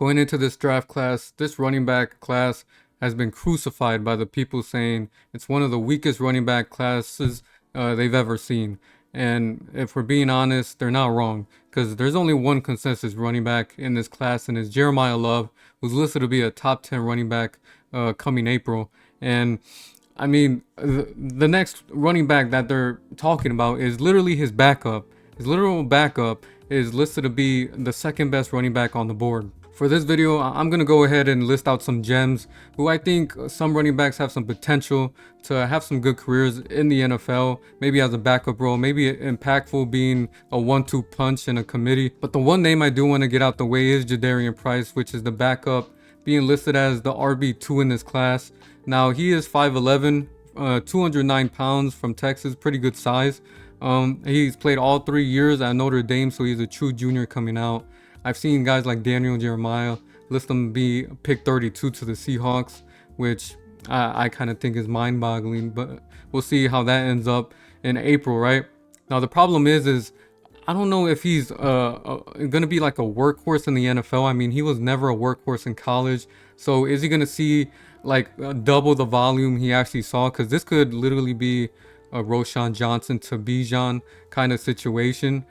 Going into this draft class, this running back class has been crucified by the people saying it's one of the weakest running back classes they've ever seen. And if we're being honest, they're not wrong, because there's only one consensus running back in this class, and it's Jeremiah Love, who's listed to be a top 10 running back coming April. And I mean, the next running back that they're talking about is literally his backup. His literal backup is listed to be the second best running back on the board. For this video, I'm going to go ahead and list out some gems who I think some running backs have some potential to have some good careers in the NFL, maybe as a backup role, maybe impactful being a 1-2 punch in a committee. But the one name I do want to get out the way is Jadarian Price, which is the backup, being listed as the RB2 in this class. Now, he is 5'11", 209 pounds, from Texas, pretty good size. He's played all 3 years at Notre Dame, so he's a true junior coming out. I've seen guys like Daniel Jeremiah list him be pick 32 to the Seahawks, which I kind of think is mind-boggling, but we'll see how that ends up in April, right? Now, the problem is I don't know if he's going to be like a workhorse in the NFL. I mean, he was never a workhorse in college. So is he going to see like double the volume he actually saw? Because this could literally be a Roschon Johnson to Bijan kind of situation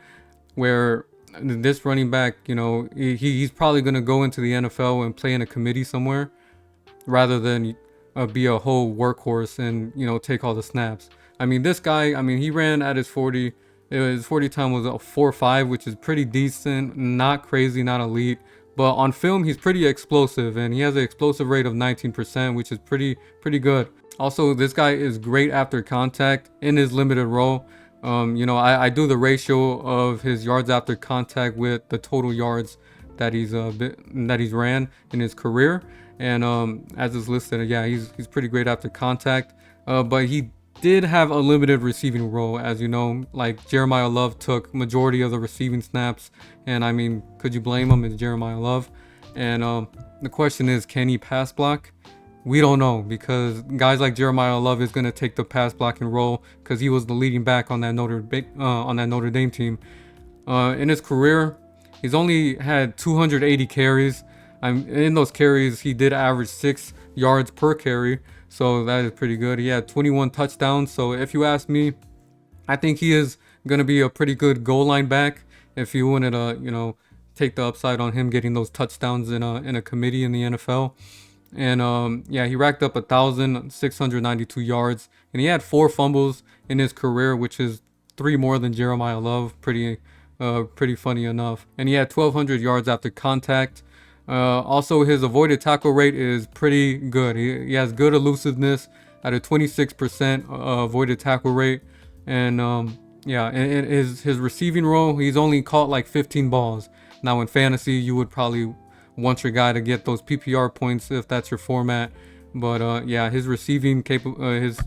where this running back, you know, he's probably going to go into the NFL and play in a committee somewhere rather than be a whole workhorse and, you know, take all the snaps. I mean, this guy, I mean, he ran at his 40. His 40 time was a 4.5, which is pretty decent, not crazy, not elite. But on film, he's pretty explosive, and he has an explosive rate of 19%, which is pretty good. Also, this guy is great after contact in his limited role. You know, I do the ratio of his yards after contact with the total yards that he's ran in his career, and as is listed, yeah, he's pretty great after contact. But he did have a limited receiving role, as you know. Like, Jeremiah Love took majority of the receiving snaps, and I mean, could you blame him? It's Jeremiah Love. And the question is, can he pass block? We don't know, because guys like Jeremiah Love is going to take the pass blocking role because he was the leading back on that Notre Dame team. In his career, he's only had 280 carries. In those carries, he did average 6 yards per carry, so that is pretty good. He had 21 touchdowns. So if you ask me, I think he is going to be a pretty good goal line back if you wanted to, you know, take the upside on him getting those touchdowns in a committee in the NFL. And yeah, he racked up 1,692 yards, and he had 4 fumbles in his career, which is 3 more than Jeremiah Love. Pretty funny enough. And he had 1,200 yards after contact. Also, his avoided tackle rate is pretty good. He has good elusiveness at a 26% avoided tackle rate. And yeah, and his receiving role, he's only caught like 15 balls. Now in fantasy, you would probably want your guy to get those PPR points if that's your format. But yeah, his receiving his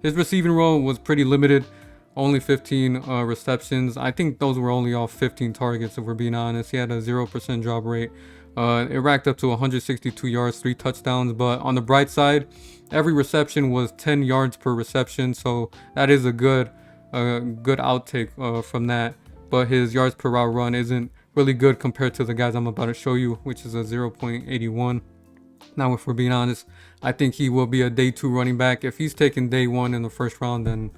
receiving role was pretty limited. Only 15 receptions. I think those were only off 15 targets, if we're being honest. He had a 0% drop rate. It racked up to 162 yards, 3 touchdowns. But on the bright side, every reception was 10 yards per reception, so that is a good outtake from that. But his yards per route run isn't really good compared to the guys I'm about to show you, which is a 0.81. Now, if we're being honest, I think he will be a day 2 running back. If he's taken day 1 in the first round, then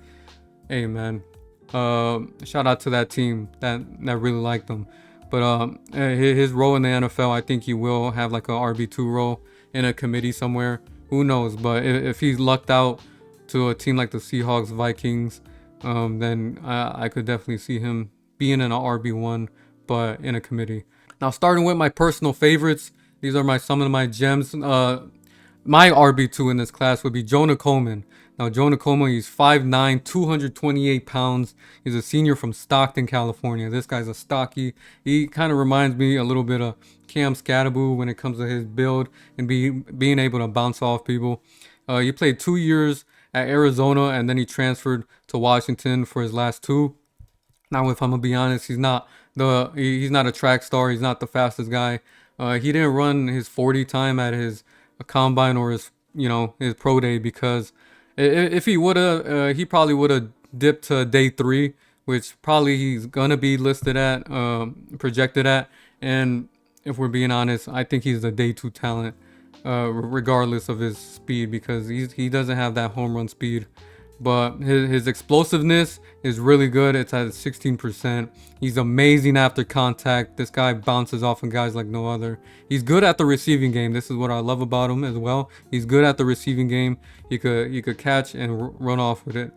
hey man, shout out to that team that really liked him. But his role in the NFL, I think he will have like a RB2 role in a committee somewhere. Who knows? But if he's lucked out to a team like the Seahawks, Vikings, then I could definitely see him being in an RB1, but in a committee. Now, starting with my personal favorites, these are some of my gems. My RB2 in this class would be Jonah Coleman. Now, Jonah Coleman, he's 5'9", 228 pounds. He's a senior from Stockton, California. This guy's a stocky. He kind of reminds me a little bit of Cam Scatterbo when it comes to his build and being able to bounce off people. He played 2 years at Arizona, and then he transferred to Washington for his last 2. Now, if I'm gonna be honest, he's not a track star. He's not the fastest guy. He didn't run his 40 time at his combine or his pro day, because if he would have, he probably would have dipped to day 3, which probably he's gonna be listed at, projected at. And if we're being honest, I think he's a day 2 talent, regardless of his speed, because he doesn't have that home run speed. But his explosiveness is really good. It's at 16%. He's amazing after contact. This guy bounces off of guys like no other. He's good at the receiving game. This is what I love about him as well. He's good at the receiving game. He could catch and run off with it.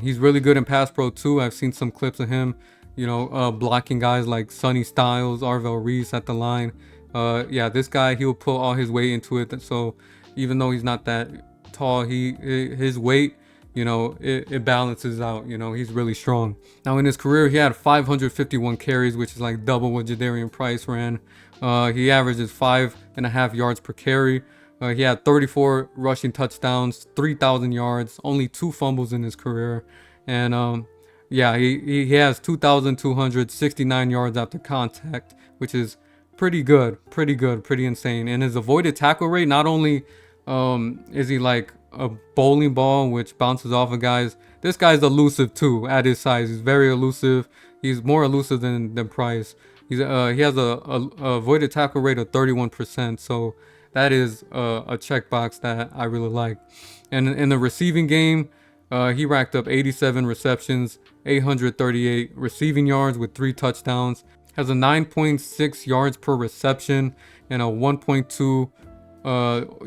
He's really good in pass pro too. I've seen some clips of him, blocking guys like Sonny Styles, Arvell Reese at the line. Yeah, this guy, he'll put all his weight into it. So even though he's not that tall, his weight, it balances out. He's really strong. Now in his career, he had 551 carries, which is like double what Jadarian Price ran. He averages 5.5 yards per carry. He had 34 rushing touchdowns, 3,000 yards, only 2 fumbles in his career. And yeah, he has 2,269 yards after contact, which is pretty good, pretty insane. And his avoided tackle rate, not only is he like a bowling ball which bounces off of guys, this guy's elusive too. At his size, he's very elusive. He's more elusive than Price. He has a avoided tackle rate of 31%, so that is a checkbox that I really like. And in the receiving game, he racked up 87 receptions, 838 receiving yards with 3 touchdowns. Has a 9.6 yards per reception and a 1.2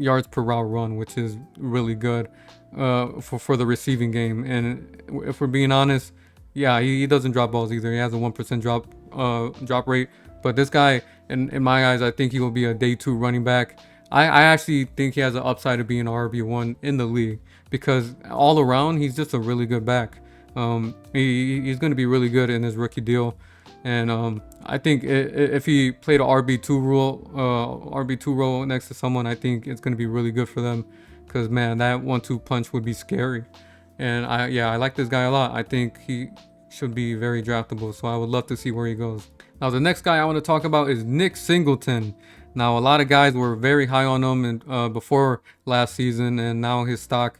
yards per route run, which is really good for the receiving game. And if we're being honest, yeah, he doesn't drop balls either. He has a 1% drop rate. But this guy, in my eyes, I think he will be a day 2 running back. I actually think he has an upside of being an RB1 in the league, because all around he's just a really good back. He's going to be really good in his rookie deal. And I think if he played a RB2 role next to someone, I think it's going to be really good for them, because man, that 1-2 punch would be scary. And I like this guy a lot. I think he should be very draftable, so I would love to see where he goes. Now the next guy I want to talk about is Nick Singelton. Now a lot of guys were very high on him before last season, and now his stock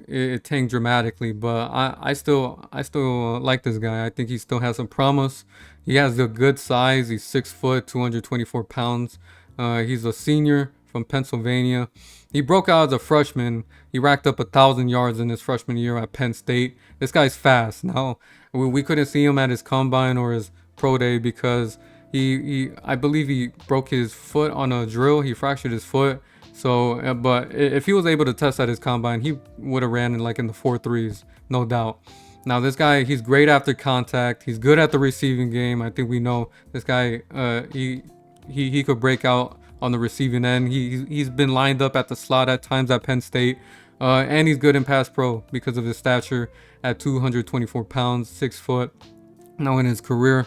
it tanked dramatically. But I still like this guy. I think he still has some promise. He has a good size. He's 6 foot, 224 pounds. He's a senior from Pennsylvania. He broke out as a freshman. He racked up 1,000 yards in his freshman year at Penn State. This guy's fast. Now we couldn't see him at his combine or his pro day because I believe he broke his foot on a drill. He fractured his foot. So, but if he was able to test at his combine, he would have ran in the 4.3s, no doubt. Now this guy, he's great after contact. He's good at the receiving game. I think we know this guy. He could break out on the receiving end. He's been lined up at the slot at times at Penn State, and he's good in pass pro because of his stature at 224 pounds, 6 foot. Now in his career,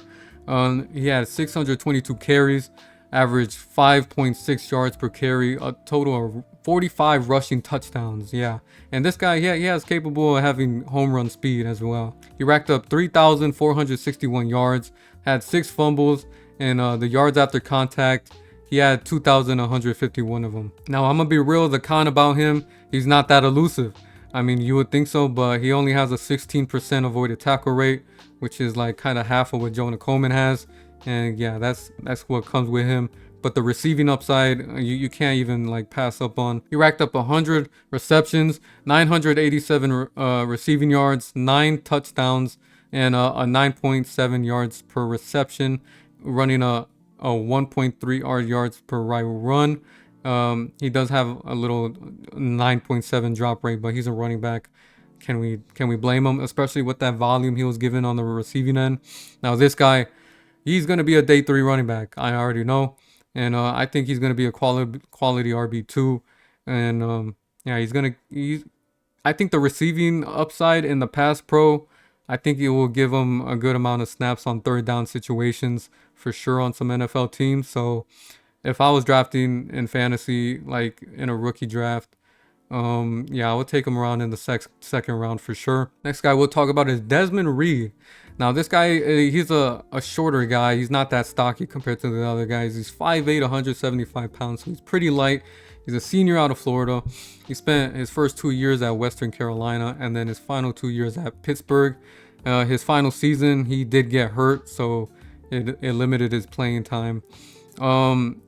he had 622 carries, averaged 5.6 yards per carry, a total of 45 rushing touchdowns. Yeah, and this guy, he has capable of having home run speed as well. He racked up 3,461 yards, had 6 fumbles, and the yards after contact, he had 2,151 of them. Now I'm gonna be real, the con about him, he's not that elusive. I mean, you would think so, but he only has a 16% avoided tackle rate, which is kind of half of what Jonah Coleman has. And yeah, that's what comes with him. But the receiving upside, you can't even pass up on. He racked up 100 receptions, 987 receiving yards, 9 touchdowns, and a 9.7 yards per reception, running a 1.3 yards per right run. He does have a little 9.7 drop rate, but he's a running back. Can we blame him, especially with that volume he was given on the receiving end? Now this guy, he's going to be a day 3 running back. I already know. And I think he's going to be a quality RB2. And yeah, I think the receiving upside in the pass pro, I think it will give him a good amount of snaps on 3rd down situations for sure on some NFL teams. So if I was drafting in fantasy, in a rookie draft, yeah, I would take him around in the second round for sure. Next guy we'll talk about is Desmond Reid. Now this guy, he's a shorter guy. He's not that stocky compared to the other guys. He's 5'8", 175 pounds, so he's pretty light. He's a senior out of Florida. He spent his first 2 years at Western Carolina and then his final 2 years at Pittsburgh. His final season, he did get hurt, so it limited his playing time. Um,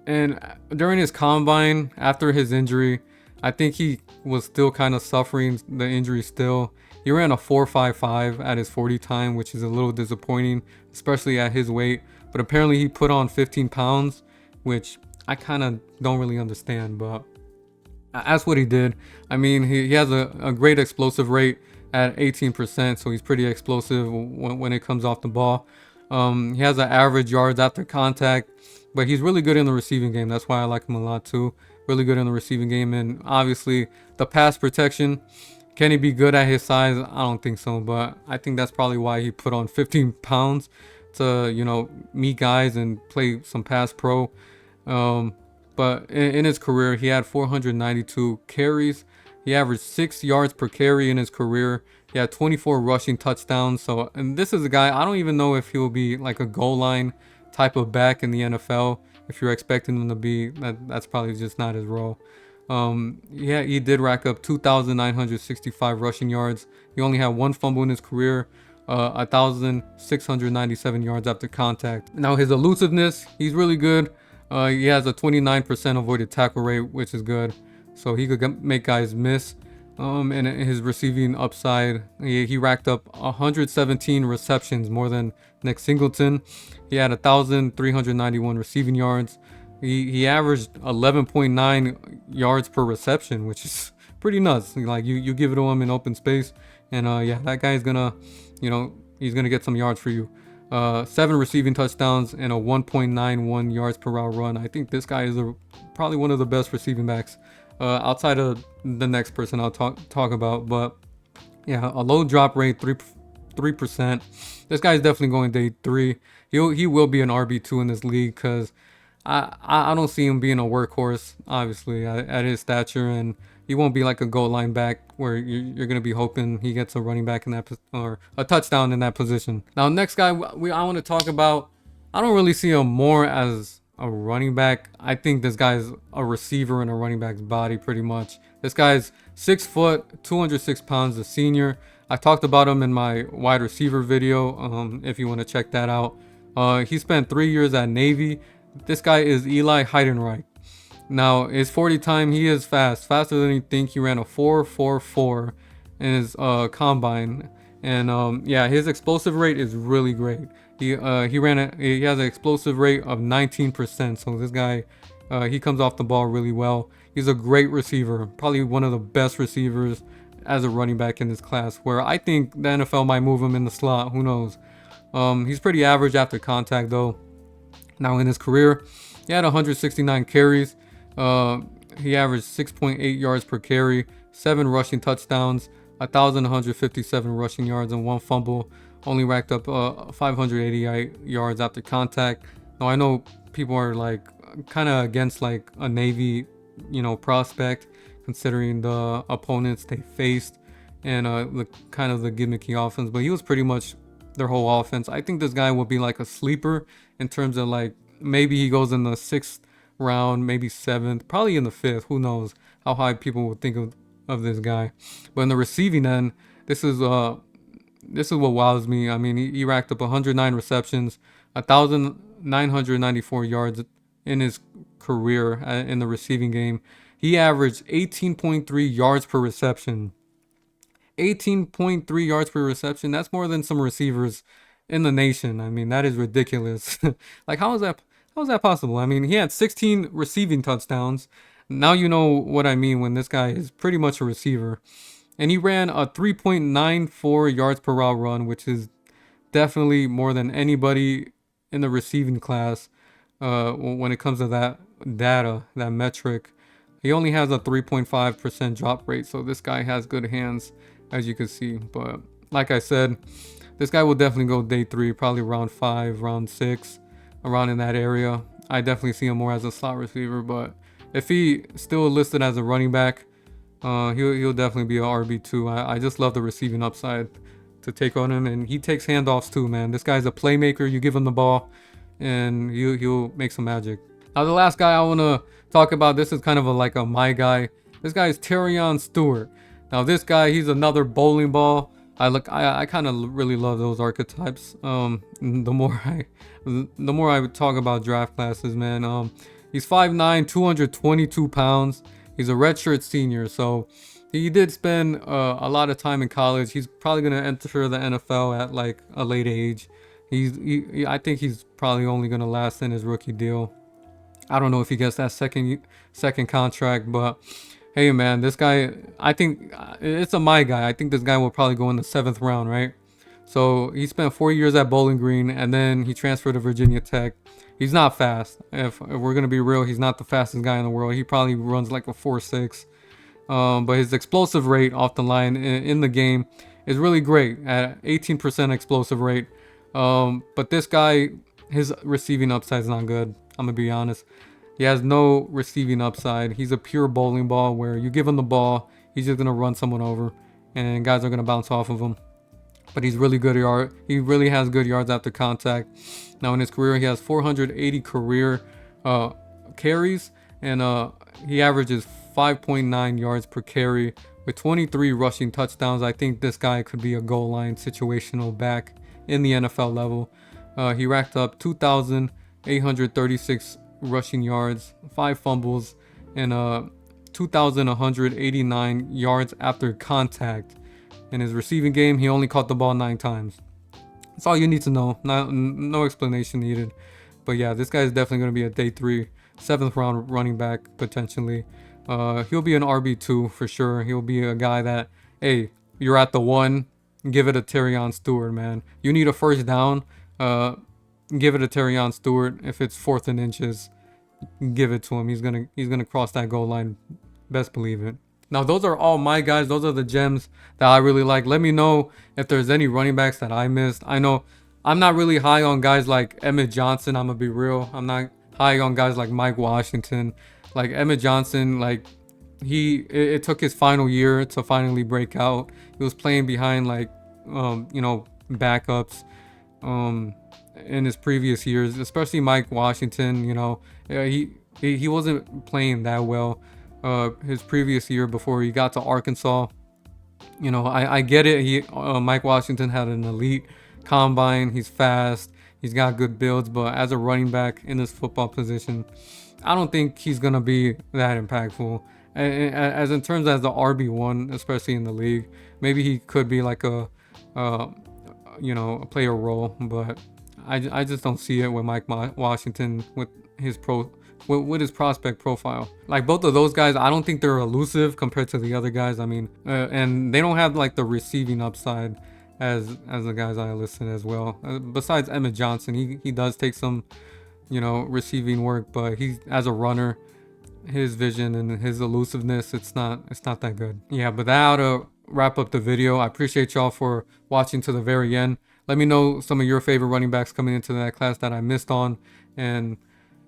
and during his combine, after his injury, I think he was still kind of suffering the injury still. He ran a 4.55 at his 40 time, which is a little disappointing, especially at his weight. But apparently he put on 15 pounds, which I kind of don't really understand, but that's what he did. I mean, he has a great explosive rate at 18%, so he's pretty explosive when it comes off the ball. He has an average yards after contact, but he's really good in the receiving game. That's why I like him a lot too. Really good in the receiving game, and obviously the pass protection. Can he be good at his size? I don't think so, but I think that's probably why he put on 15 pounds to, you know, meet guys and play some pass pro. But in his career, he had 492 carries. He averaged 6 yards per carry in his career. He had 24 rushing touchdowns. So, and this is a guy, I don't even know if he'll be like a goal line type of back in the NFL. If you're expecting him to be, that's probably just not his role. Yeah, he did rack up 2,965 rushing yards. He only had 1 fumble in his career, 1,697 yards after contact. Now his elusiveness, he's really good. He has a 29% avoided tackle rate, which is good. So he could make guys miss. And his receiving upside, he racked up 117 receptions, more than Nick Singelton. He had 1,391 receiving yards. He averaged 11.9 yards per reception, which is pretty nuts. Like you give it to him in open space, and yeah, that guy's gonna, you know, he's gonna get some yards for you. 7 receiving touchdowns and a 1.91 yards per route run. I think this guy is probably one of the best receiving backs outside of the next person I'll talk about. But yeah, a low drop rate, 3%. This guy's definitely going day 3. He will be an RB2 in this league, because I don't see him being a workhorse, obviously, at his stature, and he won't be like a goal line back where you're going to be hoping he gets a running back in that or a touchdown in that position. Now, next guy I want to talk about, I don't really see him more as a running back. I think this guy's a receiver in a running back's body pretty much. This guy's 6 foot, 206 pounds, a senior. I talked about him in my wide receiver video, if you want to check that out. He spent 3 years at Navy. This guy is Eli Reidenreich. Now, his 40 time, he is faster than you think. He ran a 4.44 in his combine, and yeah, his explosive rate is really great. He has an explosive rate of 19%. So this guy, he comes off the ball really well. He's a great receiver, probably one of the best receivers as a running back in this class, where I think the NFL might move him in the slot. Who knows? He's pretty average after contact though. Now in his career, he had 169 carries. He averaged 6.8 yards per carry, 7 rushing touchdowns, 1,157 rushing yards, and 1 fumble. Only racked up 588 yards after contact. Now I know people are like kind of against like a Navy, you know, prospect, considering the opponents they faced and the kind of the gimmicky offense, but he was pretty much their whole offense. I think this guy will be like a sleeper in terms of like maybe he goes in the 6th round, maybe 7th, probably in the 5th. Who knows how high people would think of this guy. But in the receiving end, this is what wows me. I mean, he racked up 109 receptions, 1,994 yards in his career in the receiving game. He averaged 18.3 yards per reception. 18.3 yards per reception. That's more than some receivers in the nation. I mean, that is ridiculous. Like, how is that possible? I mean, he had 16 receiving touchdowns. Now you know what I mean when this guy is pretty much a receiver. And he ran a 3.94 yards per route run, which is definitely more than anybody in the receiving class when it comes to that data, that metric. He only has a 3.5% drop rate, so this guy has good hands, as you can see. But like I said, this guy will definitely go day 3, probably round 5, round 6, around in that area. I definitely see him more as a slot receiver, but if he still listed as a running back, he'll definitely be an RB2. I just love the receiving upside to take on him, and he takes handoffs too, man. This guy's a playmaker. You give him the ball, and he'll make some magic. Now the last guy I want to talk about, this is kind of like a my guy. This guy is Terion Stewart. Now this guy, he's another bowling ball. I kind of really love those archetypes. The more I would talk about draft classes, man. He's 5'9", 222 pounds. He's a redshirt senior, so he did spend a lot of time in college. He's probably gonna enter the NFL at like a late age. I think he's probably only gonna last in his rookie deal. I don't know if he gets that second contract, but hey, man, this guy, I think it's my guy. I think this guy will probably go in the 7th round, right? So he spent 4 years at Bowling Green, and then he transferred to Virginia Tech. He's not fast. If we're gonna be real, he's not the fastest guy in the world. He probably runs like a 4.6. But his explosive rate off the line in the game is really great at 18% explosive rate. But this guy, his receiving upside is not good. I'm gonna be honest. He has no receiving upside. He's a pure bowling ball where you give him the ball, he's just gonna run someone over, and guys are gonna bounce off of him. But he's really good yard. He really has good yards after contact. Now in his career, he has 480 career carries, and he averages 5.9 yards per carry with 23 rushing touchdowns. I think this guy could be a goal line situational back in the NFL level. He racked up 2,836 rushing yards, 5 fumbles, and 2,189 yards after contact. In his receiving game, he only caught the ball 9 times. That's all you need to know. No explanation needed. But yeah, this guy is definitely going to be a day 3, 7th round running back potentially. He'll be an RB2 for sure. He'll be a guy that, hey, you're at the 1, give it a Terion Stewart, man. You need a first down, give it a Terion Stewart. If it's 4th and inches, give it to him. He's gonna cross that goal line. Best believe it. Now, those are all my guys. Those are the gems that I really like. Let me know if there's any running backs that I missed. I know I'm not really high on guys like Emmett Johnson. I'm gonna be real. I'm not high on guys like Mike Washington. Like Emmett Johnson, like it took his final year to finally break out. He was playing behind like backups in his previous years, especially Mike Washington. He wasn't playing that well his previous year before he got to Arkansas. I get it. Mike Washington had an elite combine. He's fast. He's got good builds, but as a running back in this football position, I don't think he's gonna be that impactful. As in terms as the RB1, especially in the league, maybe he could be like a player role, but I just don't see it with Mike Washington with his prospect profile. Like both of those guys, I don't think they're elusive compared to the other guys. I mean, and they don't have like the receiving upside as the guys I listed as well. Besides Emmett Johnson, he does take some receiving work, but he as a runner, his vision and his elusiveness, it's not that good. Yeah, but that ought to wrap up the video. I appreciate y'all for watching to the very end. Let me know some of your favorite running backs coming into that class that I missed on, and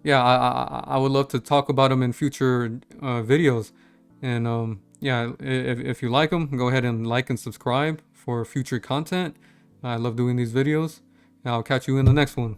yeah, I would love to talk about them in future videos. And yeah, if you like them, go ahead and like and subscribe for future content. I love doing these videos. I'll catch you in the next one.